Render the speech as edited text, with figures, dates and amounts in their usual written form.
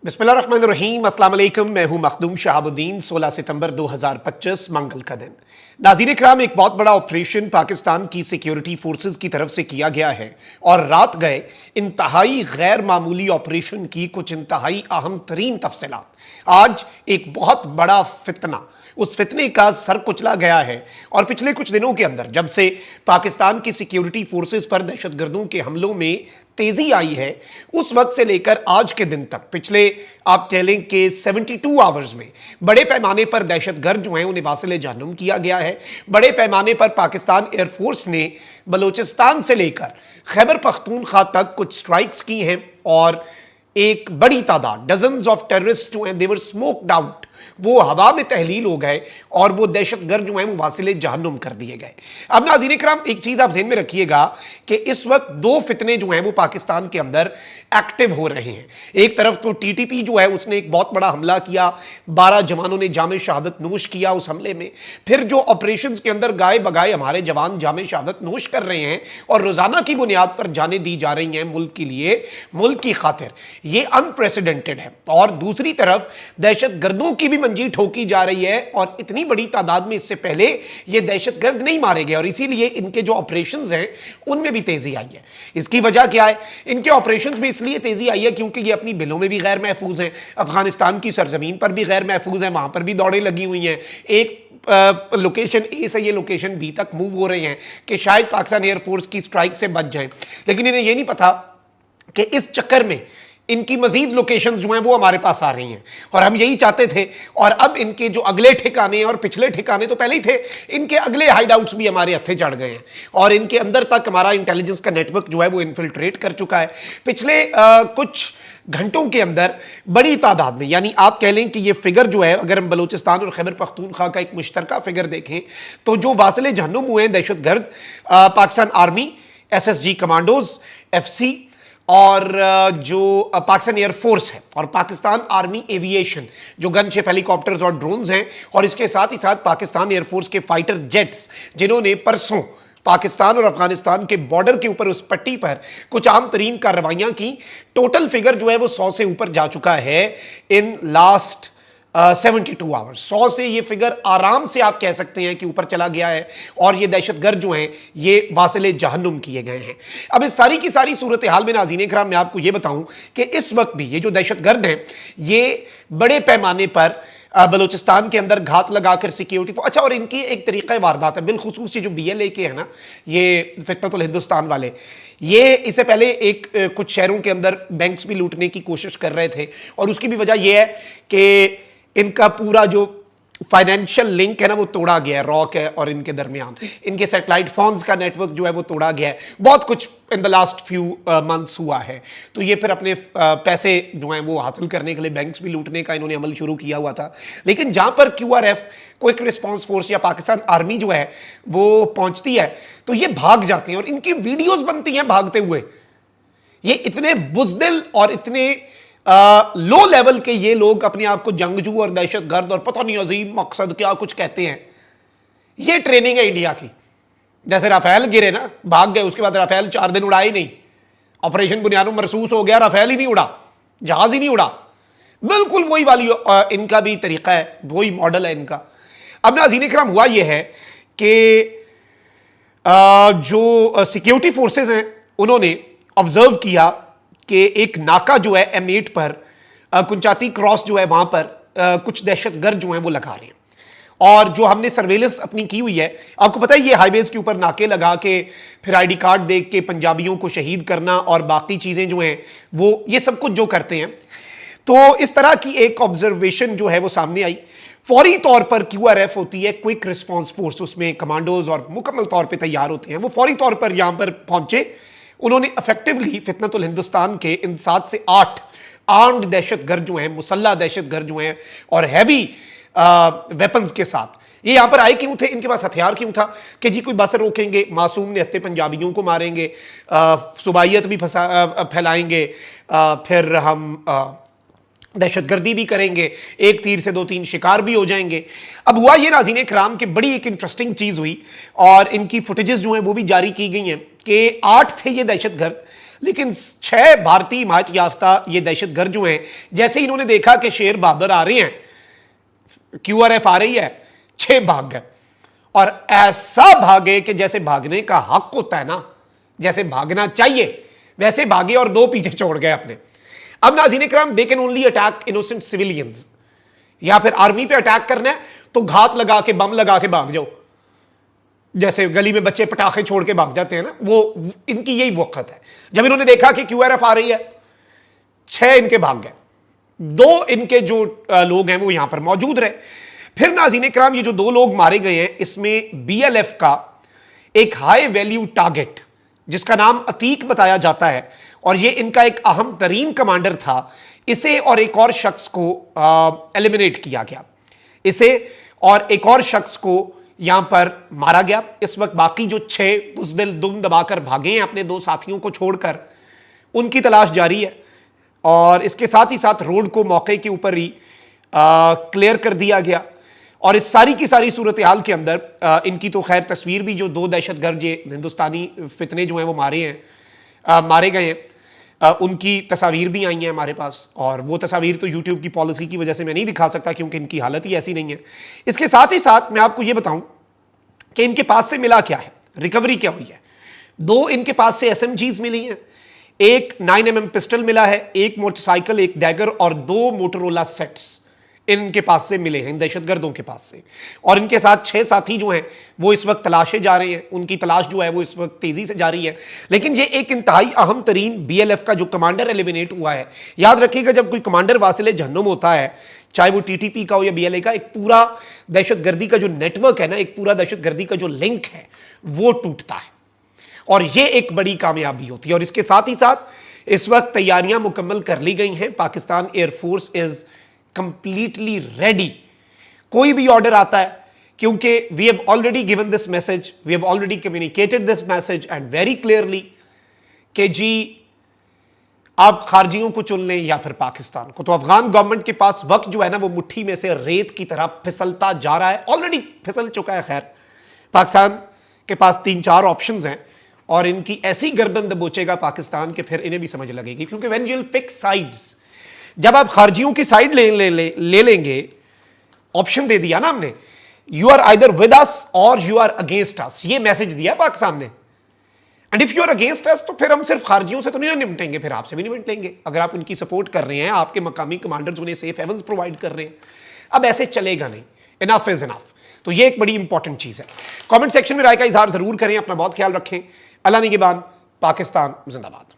बिस्मिल्लाहिर्रहमानिर्रहीम, अस्सलाम वालेकुम। मैं हूं मखदूम शहाबुद्दीन। 16 सितंबर 2025 मंगल का दिन। नाज़रीन इकराम, एक बहुत बड़ा ऑपरेशन पाकिस्तान की सिक्योरिटी फोर्सेस की तरफ से किया गया है और रात गए इंतहाई गैर मामूली ऑपरेशन की कुछ इंतहाई अहम तरीन तफसीलात। आज एक बहुत बड़ा फितना, उस फितने का सर कुचला गया है और पिछले कुछ दिनों के अंदर जब से पाकिस्तान की सिक्योरिटी फोर्सेस पर दहशतगर्दों के हमलों में तेजी आई है, उस वक्त से लेकर आज के दिन तक पिछले आप कह लें कि 72 आवर्स में बड़े पैमाने पर दहशतगर्द जो हैं उन्हें वासिले जहन्नुम किया गया है। बड़े पैमाने पर पाकिस्तान एयरफोर्स ने बलोचिस्तान से लेकर खैबर पख्तूनख्वा तक कुछ स्ट्राइक्स की हैं और एक बड़ी तादाद डजन्स ऑफ टेररिस्ट जो हैं दे वर स्मोक्ड आउट, वो हवा में तहलील हो गए और वो दहशतगर्द जो हैं वो वासिले जहन्नुम कर दिए गए। अब नाज़रीन इकराम, एक चीज आप ज़हन में रखिएगा कि इस वक्त दो फितने जो हैं वो पाकिस्तान के अंदर एक्टिव हो रहे हैं। एक तरफ तो टीटीपी जो है उसने एक बहुत बड़ा हमला किया, 12 जवानों ने जामे शहादत नोश किया उस हमले में। फिर जो ऑपरेशंस के अंदर गाए बगाए हमारे जवान जामे शहादत नोश कर रहे हैं और रोजाना की बुनियाद पर जाने दी जा रही हैं मुल्क के लिए, मुल्क की खातिर, ये अनप्रेसिडेंटेड है। और दूसरी तरफ दहशतगर्दों की भी मंजी ठोकी जा रही है और इतनी बड़ी तादाद में इससे पहले ये दहशतगर्द नहीं मारे गए और इसीलिए इनके जो ऑपरेशंस हैं उनमें भी तेजी आई है। इसकी वजह क्या है? इनके ऑपरेशंस में इसलिए तेजी आई है क्योंकि ये अपनी बिलों में भी गैर महफूज हैं, अफगानिस्तान की सरजमीन पर भी गैर महफूज हैं, वहां पर भी दौड़ें लगी हुई हैं। एक लोकेशन ए से ये लोकेशन बी तक मूव हो रहे हैं कि शायद पाकिस्तान एयरफोर्स की स्ट्राइक से बच जाएं, लेकिन इन्हें यह नहीं पता कि इस चक्कर में इनकी मजीद लोकेशंस जो हैं वो हमारे पास आ रही हैं और हम यही चाहते थे। और अब इनके जो अगले ठिकाने और पिछले ठिकाने तो पहले ही थे, इनके अगले हाइड आउट्स भी हमारे हत्थे चढ़ गए हैं और इनके अंदर तक हमारा इंटेलिजेंस का नेटवर्क जो है वो इन्फिल्ट्रेट कर चुका है। पिछले कुछ घंटों के अंदर बड़ी तादाद में, यानी आप कह लें कि ये फिगर जो है, अगर हम बलूचिस्तान और खैबर पख्तूनख्वा का एक मुश्तरका फिगर देखें तो जो वासिले जहन्नुम हुए हैं दहशतगर्द, Pakistan army, SSG commandos, FC और जो पाकिस्तान एयरफोर्स है और पाकिस्तान आर्मी एविएशन जो गनशिप हेलीकॉप्टर्स और ड्रोन्स हैं, और इसके साथ ही साथ पाकिस्तान एयरफोर्स के फाइटर जेट्स जिन्होंने परसों पाकिस्तान और अफगानिस्तान के बॉर्डर के ऊपर उस पट्टी पर कुछ आम तरीन कार्रवाइयां की। टोटल फिगर जो है वो 100 से ऊपर जा चुका है इन लास्ट 72 आवर्स। 100 से ये फिगर आराम से आप कह सकते हैं कि ऊपर चला गया है और ये दहशतगर्द जो हैं ये वासिले जहन्नुम किए गए हैं। अब इस सारी की सारी सूरत हाल में नाज़रीन इकराम मैं आपको ये बताऊं कि इस वक्त भी ये जो दहशतगर्द हैं ये बड़े पैमाने पर बलूचिस्तान के अंदर घात लगाकर सिक्योरिटी। अच्छा, और इनकी एक तरीका वारदात है, बिलखुसूस ये जो BLA के है ना, ये फितनतुल हिंदुस्तान वाले, ये इससे पहले एक कुछ शहरों के अंदर बैंक्स भी लूटने की कोशिश कर रहे थे और उसकी भी वजह यह है कि इनका पूरा जो फाइनेंशियल लिंक है ना वो तोड़ा गया है, रॉक है और इनके दरमियान इनके सैटेलाइट फोन्स का नेटवर्क जो है वो तोड़ा गया है। बहुत कुछ in the last few months हुआ है। तो ये फिर अपने पैसे जो हैं वो हासिल करने के लिए बैंक्स भी लूटने का इन्होंने अमल शुरू किया हुआ था। लेकिन जहां पर QRF, क्विक रिस्पॉन्स फोर्स या पाकिस्तान आर्मी जो है वो पहुंचती है तो ये भाग जाते हैं और इनकी वीडियोज बनती हैं भागते हुए। ये इतने बुज़दिल और इतने लो लेवल के ये लोग अपने आप को जंगजू और दहशतगर्द और पता नहीं अजीम मकसद क्या कुछ कहते हैं। ये ट्रेनिंग है इंडिया की। जैसे राफेल गिरे ना, भाग गए, उसके बाद राफेल 4 दिन उड़ा ही नहीं, ऑपरेशन बुनियाद मरसूस हो गया, राफेल ही नहीं उड़ा, जहाज ही नहीं उड़ा। बिल्कुल वही वाली इनका भी तरीका है, वही मॉडल है इनका। अब नाज़रीन इकराम हुआ यह है कि जो सिक्योरिटी फोर्सेज हैं उन्होंने ऑब्जर्व किया कि एक नाका जो है M8 पर कुंचाती क्रॉस जो है वहां पर कुछ दहशतगर्द जो हैं वो लगा रहे हैं और जो हमने सर्वेलेंस अपनी की हुई है, आपको पता है ये हाईवेज के ऊपर नाके लगा के फिर ID कार्ड देख के पंजाबियों को शहीद करना और बाकी चीजें जो हैं वो ये सब कुछ जो करते हैं। तो इस तरह की एक ऑब्जर्वेशन जो है वो सामने आई। फौरी तौर पर QRF होती है, क्विक रिस्पॉन्स फोर्स, उसमें कमांडोज और मुकम्मल तौर पर तैयार होते हैं। वो फौरी तौर पर यहां पर पहुंचे, उन्होंने इफेक्टिवली फितनतुल हिंदुस्तान के इन 7 से 8 आर्म्ड दहशतगर्द जो हैं, मुसल्ला दहशतगर्द जो हैं और हैवी वेपन्स के साथ, ये यहां पर आए क्यों थे? इनके पास हथियार क्यों था कि जी कोई बस रोकेंगे, मासूम निहत्ते पंजाबियों को मारेंगे, सुबाइयत भी फैलाएंगे, फिर हम دہشت گردی بھی کریں گے, ایک تیر سے 2-3 شکار بھی ہو جائیں گے. اب ہوا یہ ناظرین کرام کہ بڑی ایک انٹرسٹنگ چیز ہوئی, اور ان کی فوٹیجز جو ہیں وہ بھی جاری کی گئی ہیں کہ 8 تھے یہ دہشت گرد, لیکن 6 بھارتی حمایت یافتہ یہ دہشت گرد جو ہیں, جیسے انہوں نے دیکھا کہ شیر بہادر آ رہے ہیں, QRF آ رہی ہے, 6 بھاگ گئے. اور ایسا بھاگے کہ جیسے بھاگنے کا حق ہوتا ہے نا, جیسے بھاگنا چاہیے ویسے بھاگے, اور 2 پیچھے چھوڑ گئے اپنے. اب ناظرین کرام, they can only attack innocent civilians, یا پھر آرمی پہ اٹیک کرنا ہے تو گھات لگا کے, بم لگا کے بھاگ جاؤ, جیسے گلی میں بچے پٹاخے چھوڑ کے بھاگ جاتے ہیں نا, وہ ان کی یہی وقت ہے. جب انہوں نے دیکھا کہ QRF آ رہی ہے, 6 ان کے بھاگ گئے, 2 ان کے جو لوگ ہیں وہ یہاں پر موجود رہے. پھر ناظرین کرام, یہ جو 2 لوگ مارے گئے ہیں, اس میں BLF کا ایک ہائی ویلیو ٹارگٹ جس کا نام عتیق بتایا جاتا ہے, اور یہ ان کا ایک اہم ترین کمانڈر تھا, اسے اور ایک اور شخص کو ایلیمنیٹ کیا گیا. اسے اور ایک اور شخص کو یہاں پر مارا گیا. اس وقت باقی جو 6 بزدل دم دبا کر بھاگے ہیں اپنے 2 ساتھیوں کو چھوڑ کر, ان کی تلاش جاری ہے. اور اس کے ساتھ ہی ساتھ روڈ کو موقع کے اوپر ہی کلیئر کر دیا گیا. اور اس ساری کی ساری صورتحال کے اندر ان کی تو خیر تصویر بھی, جو 2 دہشت گرد ہندوستانی فتنے جو ہیں وہ مارے گئے ہیں, ان کی تصاویر بھی آئی ہیں ہمارے پاس. اور وہ تصاویر تو یوٹیوب کی پالیسی کی وجہ سے میں نہیں دکھا سکتا, کیونکہ ان کی حالت ہی ایسی نہیں ہے. اس کے ساتھ ہی ساتھ میں آپ کو یہ بتاؤں کہ ان کے پاس سے ملا کیا ہے, ریکوری کیا ہوئی ہے. 2 ان کے پاس سے SMGs ملی ہیں, ایک 9mm پسٹل ملا ہے, ایک موٹر سائیکل, ایک ڈیگر, اور 2 موٹرولا سیٹس ان کے پاس سے ملے ہیں, دہشت گردوں کے پاس سے. اور ان کے ساتھ 6 ساتھی جو ہیں وہ اس وقت تلاشے جا رہے ہیں, ان کی تلاش جو ہے وہ اس وقت تیزی سے جاری ہے. لیکن یہ ایک انتہائی اہم ترین BLF کا جو کمانڈر ایلیمنیٹ ہوا ہے. یاد رکھیے گا, جب کوئی کمانڈر واصل جہنم ہوتا ہے, چاہے وہ TTP کا ہو یا BLA کا, ایک پورا دہشت گردی کا جو نیٹ ورک ہے نا, ایک پورا دہشت گردی کا جو لنک ہے وہ ٹوٹتا ہے, اور یہ ایک بڑی کامیابی ہوتی ہے. اور اس کے ساتھ ہی ساتھ اس وقت تیاریاں مکمل کر لی گئی ہیں. Pakistan air force is completely ready. کوئی بھی آرڈر آتا ہے, کیونکہ we have already given this message, we have already communicated this message and very clearly, کہ جی آپ خارجیوں کو چن لیں یا پھر پاکستان کو. تو افغان گورنمنٹ کے پاس وقت جو ہے نا وہ مٹھی میں سے ریت کی طرح پھسلتا جا رہا ہے, آلریڈی پھسل چکا ہے. خیر, پاکستان کے پاس 3-4 آپشنز ہیں, اور ان کی ایسی گردن دبوچے گا پاکستان کہ پھر انہیں بھی سمجھ لگے گی. کیونکہ when you'll pick sides, جب آپ خارجیوں کی سائیڈ لے لیں گے, آپشن دے دیا نا ہم نے, you are either with us or you are against us, یہ میسج دیا پاکستان نے. And if you are against us, تو پھر ہم صرف خارجیوں سے تو نہیں نمٹیں گے, پھر آپ سے بھی نمٹ لیں گے. اگر آپ ان کی سپورٹ کر رہے ہیں, آپ کے مقامی کمانڈرز انہیں سیف ہیونز پرووائڈ کر رہے ہیں, اب ایسے چلے گا نہیں. انف از انف. تو یہ ایک بڑی امپورٹنٹ چیز ہے. کامنٹ سیکشن میں رائے کا اظہار ضرور کریں, اپنا بہت خیال رکھیں. اللہ نگہبان. پاکستان زندہ باد.